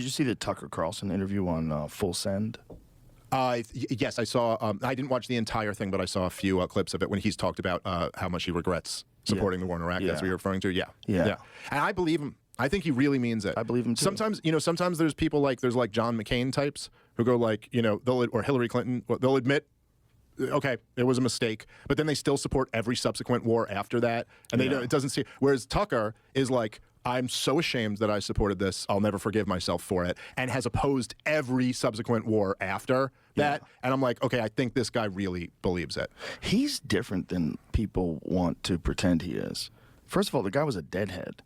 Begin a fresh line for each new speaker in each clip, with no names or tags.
Did you see the Tucker Carlson interview on Full Send?
Yes, I saw. I didn't watch the entire thing, but I saw a few clips of it when he's talked about how much he regrets supporting the war in Iraq. That's what you're referring to. Yeah. And I believe him. I think he really means it.
I believe him too.
Sometimes there's people like John McCain types who go like, or Hillary Clinton, they'll admit, okay, it was a mistake, but then they still support every subsequent war after that, and it doesn't see. Whereas Tucker is like, I'm so ashamed that I supported this. I'll never forgive myself for it, and has opposed every subsequent war after that. And I'm like, okay, I think this guy really believes it.
He's different than people want to pretend he is. First of all, the guy was a deadhead.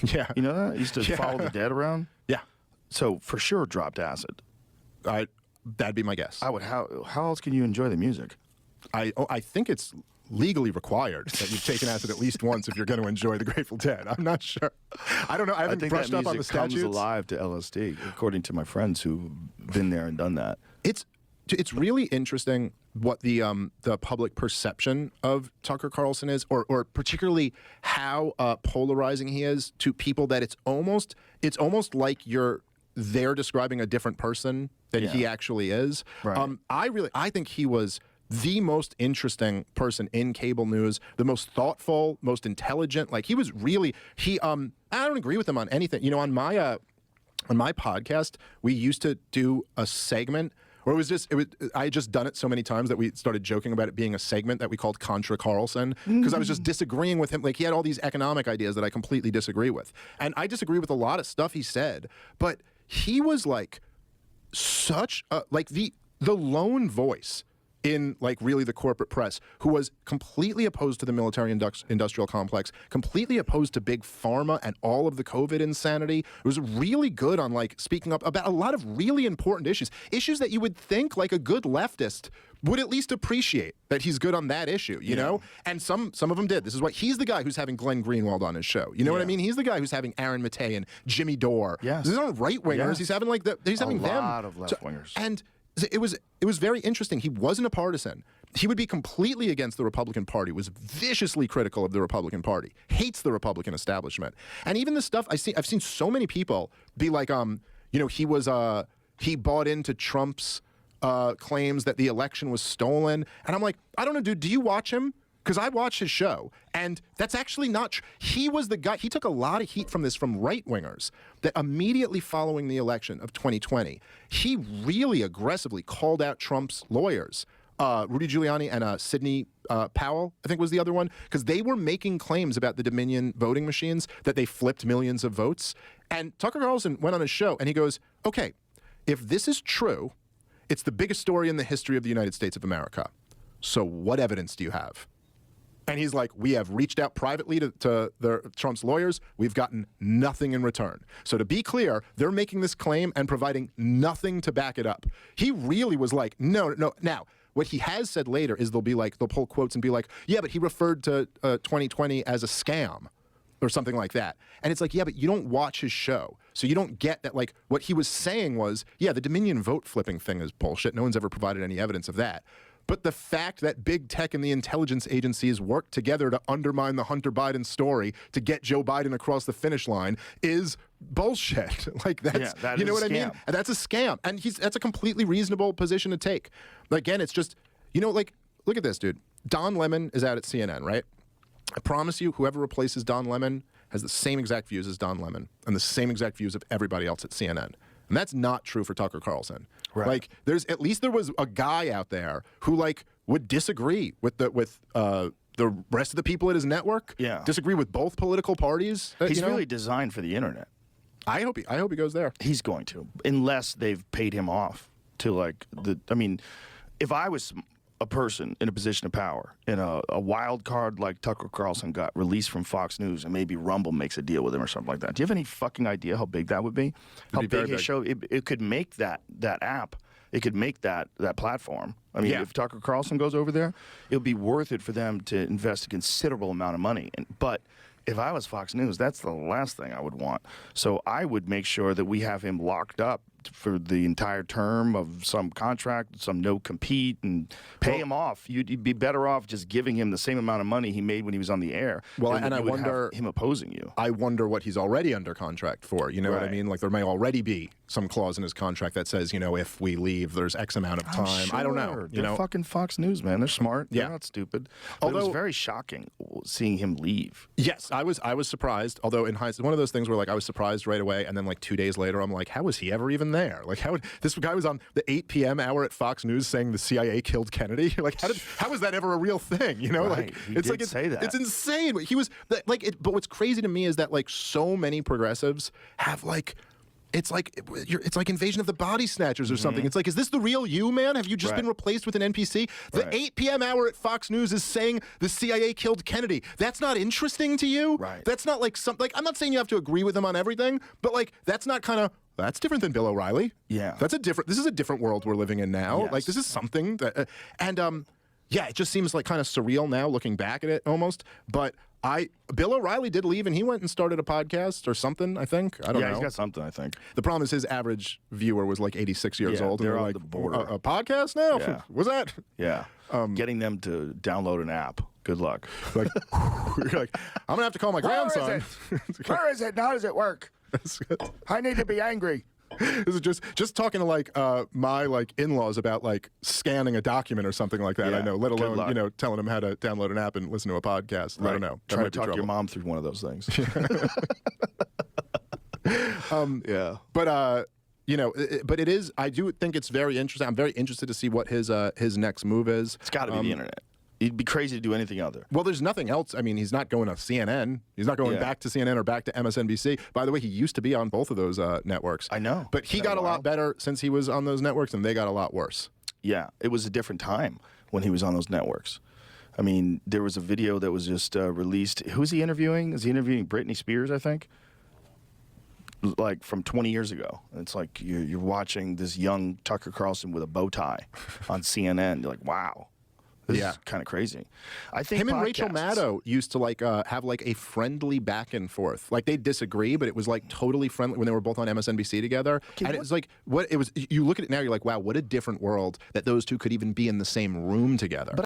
Yeah.
You know that? He used to follow the dead around?
Yeah.
So for sure dropped acid.
That'd be my guess.
I would. How else can you enjoy the music?
I think it's legally required that you've taken acid at least once if you're going to enjoy the Grateful Dead. I'm not sure. I don't know. I haven't brushed up on the statutes.
Comes alive to LSD, according to my friends who've been there and done that.
It's really interesting what the public perception of Tucker Carlson is, or particularly how polarizing he is to people that it's almost like they're describing a different person than he actually is.
Right.
I think he was the most interesting person in cable news, the most thoughtful, most intelligent. Like he was really I don't agree with him on anything. On my podcast, we used to do a segment. Or I had just done it so many times that we started joking about it being a segment that we called Contra Carlson, because I was just disagreeing with him. Like he had all these economic ideas that I completely disagree with. And I disagree with a lot of stuff he said, but he was like such like the lone voice in like really the corporate press who was completely opposed to the military industrial complex, completely opposed to big pharma and all of the COVID insanity. It was really good on like speaking up about a lot of really important issues that you would think like a good leftist would at least appreciate that he's good on that issue, you know? And some of them did. This is why he's the guy who's having Glenn Greenwald on his show. You know what I mean? He's the guy who's having Aaron Mattei and Jimmy Dore.
Yes.
These aren't right-wingers. He's having them.
A lot of left-wingers.
And it was very interesting. He wasn't a partisan. He would be completely against the Republican Party, was viciously critical of the Republican Party, hates the Republican establishment. And even the stuff I've seen so many people be like, he bought into Trump's claims that the election was stolen. And I'm like, I don't know, dude, do you watch him? Because I watched his show, and that's actually not true. He was the guy, he took a lot of heat from this from right-wingers, that immediately following the election of 2020, he really aggressively called out Trump's lawyers, Rudy Giuliani and Sidney Powell, I think was the other one, because they were making claims about the Dominion voting machines, that they flipped millions of votes. And Tucker Carlson went on his show, and he goes, okay, if this is true, it's the biggest story in the history of the United States of America. So what evidence do you have? And he's like, we have reached out privately to Trump's lawyers. We've gotten nothing in return. So to be clear, they're making this claim and providing nothing to back it up. He really was like, no. Now, what he has said later is they'll pull quotes and be like, yeah, but he referred to 2020 as a scam or something like that. And it's like, yeah, but you don't watch his show. So you don't get that, like, what he was saying was, yeah, the Dominion vote flipping thing is bullshit. No one's ever provided any evidence of that. But the fact that big tech and the intelligence agencies worked together to undermine the Hunter Biden story to get Joe Biden across the finish line is bullshit. Like that's, you know what I mean? And that's a scam. And that's a completely reasonable position to take. Again, it's just, like, look at this, dude. Don Lemon is out at CNN, right? I promise you, whoever replaces Don Lemon has the same exact views as Don Lemon and the same exact views of everybody else at CNN. And that's not true for Tucker Carlson.
Right.
Like, there was a guy out there who like would disagree with the rest of the people at his network.
Yeah.
Disagree with both political parties.
He's really designed for the internet.
I hope he goes there.
He's going to, unless they've paid him off to if I was a person in a position of power and a wild card like Tucker Carlson got released from Fox News and maybe Rumble makes a deal with him or something like that. Do you have any fucking idea how big that would be? How big his show, it could make that app, it could make that platform. I mean, if Tucker Carlson goes over there, it would be worth it for them to invest a considerable amount of money. But if I was Fox News, that's the last thing I would want. So I would make sure that we have him locked up for the entire term of some contract, some no compete, and pay him off. You'd be better off just giving him the same amount of money he made when he was on the air.
Well, and I wonder
him opposing you.
I wonder what he's already under contract for. You know what I mean? Like there may already be some clause in his contract that says, you know, if we leave, there's X amount of time. I don't know.
They're fucking Fox News, man. They're smart.
Yeah.
They're not stupid. Although it was very shocking seeing him leave.
Yes, I was surprised. Although in hindsight, one of those things where like I was surprised right away, and then like 2 days later, I'm like, how was he ever even there? Like this guy was on the 8 p.m. hour at Fox News saying the CIA killed Kennedy? Like how was that ever a real thing? You know,
right.
like
say that.
It's insane. He was like, but what's crazy to me is that like so many progressives have like. It's like Invasion of the Body Snatchers or something. It's like, is this the real you, man? Have you just been replaced with an NPC? The 8 p.m. hour at Fox News is saying the CIA killed Kennedy. That's not interesting to you?
Right.
That's not like something. Like, I'm not saying you have to agree with him on everything, but like that's not kind of. That's different than Bill O'Reilly.
Yeah.
This is a different world we're living in now.
Yes.
Like this is something that, yeah, it just seems like kind of surreal now looking back at it almost. But Bill O'Reilly did leave and he went and started a podcast or something, I think. I don't know.
Yeah, he's got something, I think.
The problem is his average viewer was like 86 years old.
They're
and
on
like,
the border.
A podcast now?
Yeah.
What's that?
Yeah. Getting them to download an app. Good luck.
Like, you're like, I'm going to have to call my grandson.
Where is it? How does it work? I need to be angry.
This is just talking to like my like in-laws about like scanning a document or something like that.
Yeah.
I know, let alone telling them how to download an app and listen to a podcast.
Right.
I don't know.
Try to talk your mom through one of those things. Yeah.
But but it is. I do think it's very interesting. I'm very interested to see what his next move is.
It's got to be the internet. It'd be crazy to do anything other.
Well, there's nothing else. I mean, he's not going to CNN. He's not going back to CNN or back to MSNBC. By the way, he used to be on both of those networks.
I know.
But he got a lot better since he was on those networks, and they got a lot worse.
Yeah, it was a different time when he was on those networks. I mean, there was a video that was just released. Who's he interviewing? Is he interviewing Britney Spears, I think? Like from 20 years ago. It's like you're watching this young Tucker Carlson with a bow tie on CNN. You're like, wow. This is kind of crazy. I think
him and Rachel Maddow used to like have like a friendly back and forth. Like they'd disagree, but it was like totally friendly when they were both on MSNBC together. Okay, and it was like what it was. You look at it now, you're like, wow, what a different world that those two could even be in the same room together.